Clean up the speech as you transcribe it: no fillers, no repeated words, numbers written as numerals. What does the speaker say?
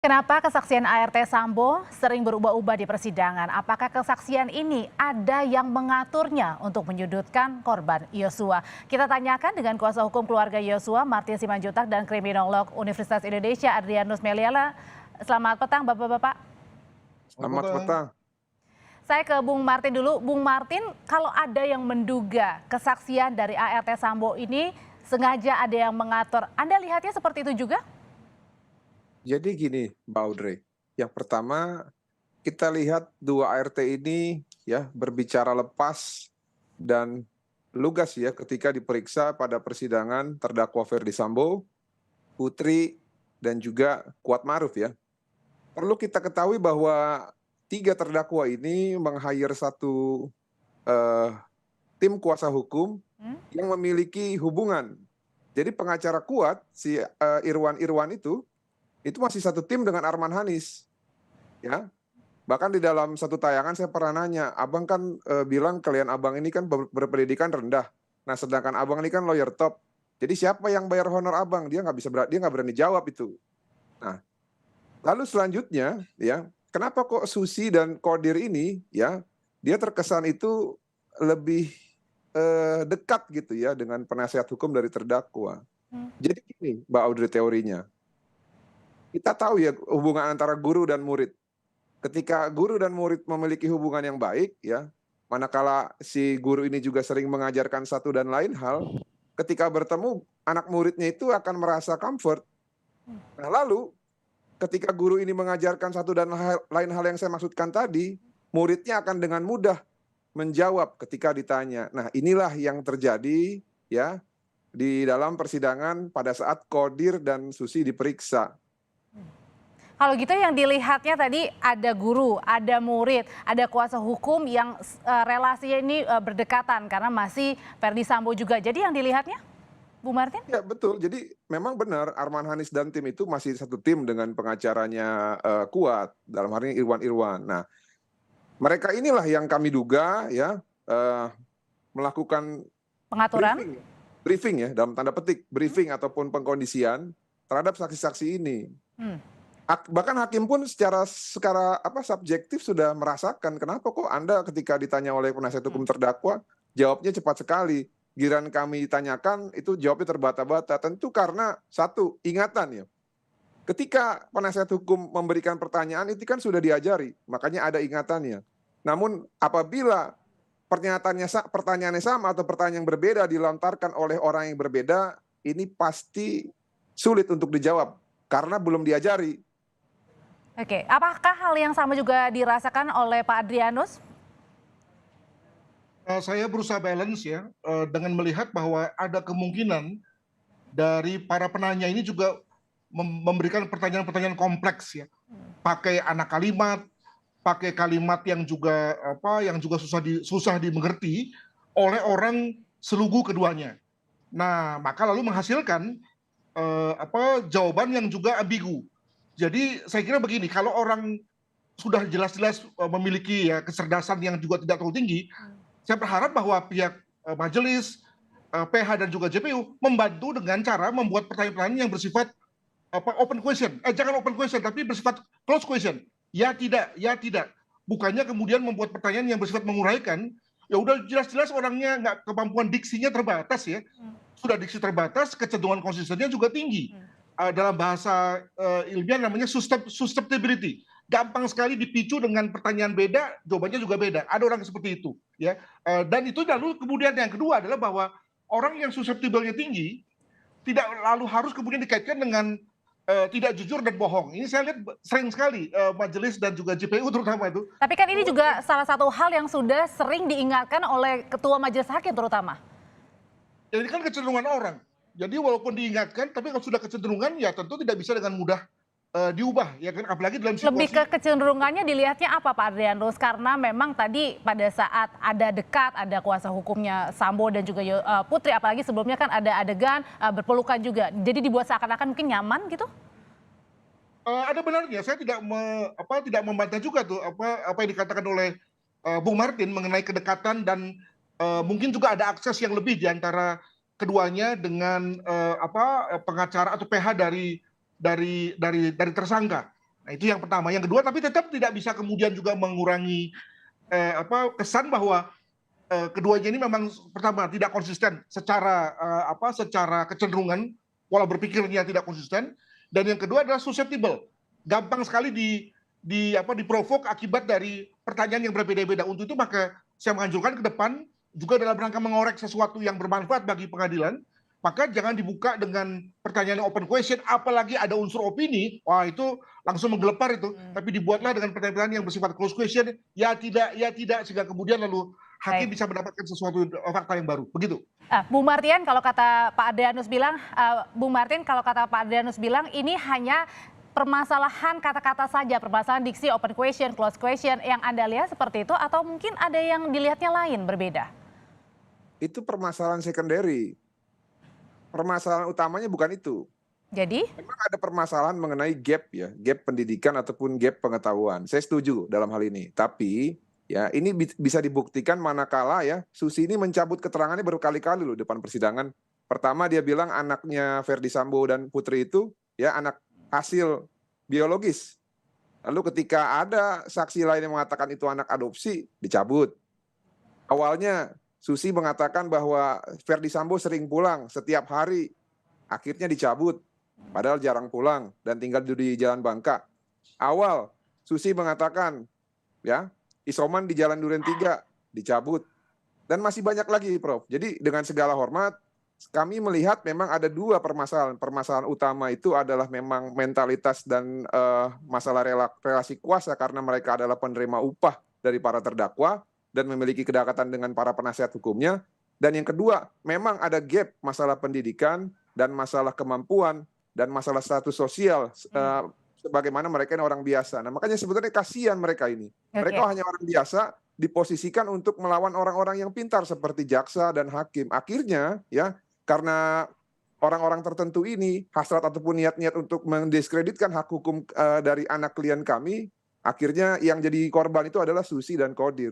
Kenapa kesaksian ART Sambo sering berubah-ubah di persidangan? Apakah kesaksian ini ada yang mengaturnya untuk menyudutkan korban Yosua? Kita tanyakan dengan kuasa hukum keluarga Yosua, Martin Simanjuntak, dan kriminolog Universitas Indonesia, Adrianus Meliala. Selamat petang, Bapak-Bapak. Selamat petang. Saya ke Bung Martin dulu. Bung Martin, kalau ada yang menduga kesaksian dari ART Sambo ini sengaja ada yang mengatur, Anda lihatnya seperti itu juga? Jadi gini, Mbak Audrey. Yang pertama, kita lihat dua ART ini ya berbicara lepas dan lugas ya ketika diperiksa pada persidangan terdakwa Ferdy Sambo, Putri, dan juga Kuatmaruf ya. Perlu kita ketahui bahwa tiga terdakwa ini meng-hire satu tim kuasa hukum yang memiliki hubungan. Jadi pengacara Kuat, si Irwan itu masih satu tim dengan Arman Hanis, ya. Bahkan di dalam satu tayangan saya pernah nanya, abang kan bilang klien abang ini kan berpendidikan rendah. Nah, sedangkan abang ini kan lawyer top. Jadi siapa yang bayar honor abang? Dia nggak berani jawab itu. Nah, lalu selanjutnya, ya, kenapa kok Susi dan Kodir ini, ya, dia terkesan itu lebih dekat gitu ya dengan penasihat hukum dari terdakwa. Jadi gini, Mbak Audrey teorinya. Kita tahu ya hubungan antara guru dan murid. Ketika guru dan murid memiliki hubungan yang baik, ya, manakala si guru ini juga sering mengajarkan satu dan lain hal, ketika bertemu anak muridnya itu akan merasa comfort. Nah, lalu ketika guru ini mengajarkan satu dan lain hal yang saya maksudkan tadi, muridnya akan dengan mudah menjawab ketika ditanya. Nah, inilah yang terjadi ya di dalam persidangan pada saat Kodir dan Susi diperiksa. Kalau gitu yang dilihatnya tadi ada guru, ada murid, ada kuasa hukum yang relasinya ini berdekatan karena masih Ferdy Sambo juga. Jadi yang dilihatnya, Bu Martin? Ya betul, jadi memang benar Arman Hanis dan tim itu masih satu tim dengan pengacaranya Kuat, dalam hal ini Irwan. Nah, mereka inilah yang kami duga ya melakukan Pengaturan? briefing ya, dalam tanda petik briefing ataupun pengkondisian terhadap saksi-saksi ini. Bahkan hakim pun secara subjektif sudah merasakan kenapa kok Anda ketika ditanya oleh penasihat hukum terdakwa jawabnya cepat sekali. Giliran kami tanyakan itu jawabnya terbata-bata. Tentu karena satu, ingatan ya. Ketika penasihat hukum memberikan pertanyaan itu kan sudah diajari, makanya ada ingatannya. Namun apabila pertanyaannya sama atau pertanyaan yang berbeda dilontarkan oleh orang yang berbeda, ini pasti sulit untuk dijawab karena belum diajari. Oke, apakah hal yang sama juga dirasakan oleh Pak Adrianus? Saya berusaha balance ya, dengan melihat bahwa ada kemungkinan dari para penanya ini juga memberikan pertanyaan-pertanyaan kompleks ya, pakai anak kalimat, pakai kalimat yang juga susah dimengerti oleh orang selugu keduanya. Nah, maka lalu menghasilkan jawaban yang juga ambigu. Jadi saya kira begini, kalau orang sudah jelas-jelas memiliki ya kecerdasan yang juga tidak terlalu tinggi, saya berharap bahwa pihak majelis, PH dan juga JPU membantu dengan cara membuat pertanyaan-pertanyaan yang bersifat open question. Jangan open question, tapi bersifat close question. Ya tidak, ya tidak. Bukannya kemudian membuat pertanyaan yang bersifat menguraikan. Ya udah jelas-jelas orangnya nggak, kemampuan diksinya terbatas ya. Sudah diksi terbatas, kecenderungan konsistennya juga tinggi. Dalam bahasa ilmiah namanya susceptibility. Gampang sekali dipicu dengan pertanyaan beda, jawabannya juga beda. Ada orang seperti itu, ya. Dan itu lalu kemudian yang kedua adalah bahwa orang yang susceptible-nya tinggi tidak lalu harus kemudian dikaitkan dengan tidak jujur dan bohong. Ini saya lihat sering sekali majelis dan juga JPU terutama itu. Tapi kan ini juga salah satu hal yang sudah sering diingatkan oleh Ketua Majelis Hakim terutama. Jadi kan kecenderungan orang. Jadi walaupun diingatkan, tapi kalau sudah kecenderungan ya tentu tidak bisa dengan mudah diubah, ya kan, apalagi dalam situasi. Lebih ke kecenderungannya dilihatnya apa Pak Adrianus? Karena memang tadi pada saat ada dekat, ada kuasa hukumnya Sambo dan juga Putri, apalagi sebelumnya kan ada adegan berpelukan juga. Jadi dibuat seakan-akan mungkin nyaman gitu? Ada benarnya, saya tidak membantah juga tuh apa yang dikatakan oleh Bung Martin mengenai kedekatan dan mungkin juga ada akses yang lebih di antara keduanya dengan pengacara atau PH dari tersangka. Nah, itu yang pertama. Yang kedua, tapi tetap tidak bisa kemudian juga mengurangi kesan bahwa keduanya ini memang pertama tidak konsisten secara kecenderungan, pola berpikirnya tidak konsisten, dan yang kedua adalah susceptible, gampang sekali diprovok akibat dari pertanyaan yang berbeda-beda. Untuk itu maka saya menganjurkan ke depan juga dalam rangka mengorek sesuatu yang bermanfaat bagi pengadilan, maka jangan dibuka dengan pertanyaan open question, apalagi ada unsur opini, wah itu langsung menggelepar itu. Tapi dibuatlah dengan pertanyaan-pertanyaan yang bersifat close question, ya tidak, sehingga kemudian lalu hakim bisa mendapatkan sesuatu fakta yang baru. Begitu. Bu Martian, kalau kata Pak Adrianus bilang, ini hanya permasalahan kata-kata saja, permasalahan diksi, open question, close question, yang Anda lihat seperti itu, atau mungkin ada yang dilihatnya lain, berbeda? Itu permasalahan secondary. Permasalahan utamanya bukan itu. Jadi? Memang ada permasalahan mengenai gap pendidikan ataupun gap pengetahuan. Saya setuju dalam hal ini. Tapi ya ini bisa dibuktikan manakala ya Susi ini mencabut keterangannya berkali-kali loh depan persidangan. Pertama dia bilang anaknya Ferdi Sambo dan Putri itu ya anak hasil biologis. Lalu ketika ada saksi lain yang mengatakan itu anak adopsi, dicabut. Awalnya Susi mengatakan bahwa Ferdi Sambo sering pulang setiap hari, akhirnya dicabut, padahal jarang pulang dan tinggal di Jalan Bangka. Awal Susi mengatakan, ya isoman di Jalan Duren 3, dicabut, dan masih banyak lagi, Prof. Jadi dengan segala hormat, kami melihat memang ada dua permasalahan. Permasalahan utama itu adalah memang mentalitas dan masalah relasi kuasa karena mereka adalah penerima upah dari para terdakwa dan memiliki kedekatan dengan para penasihat hukumnya. Dan yang kedua, memang ada gap masalah pendidikan dan masalah kemampuan dan masalah status sosial sebagaimana mereka ini orang biasa. Nah, makanya sebetulnya kasihan mereka ini. Mereka hanya orang biasa diposisikan untuk melawan orang-orang yang pintar seperti jaksa dan hakim. Akhirnya ya karena orang-orang tertentu ini hasrat ataupun niat-niat untuk mendiskreditkan hak hukum dari anak klien kami, akhirnya yang jadi korban itu adalah Susi dan Kodir.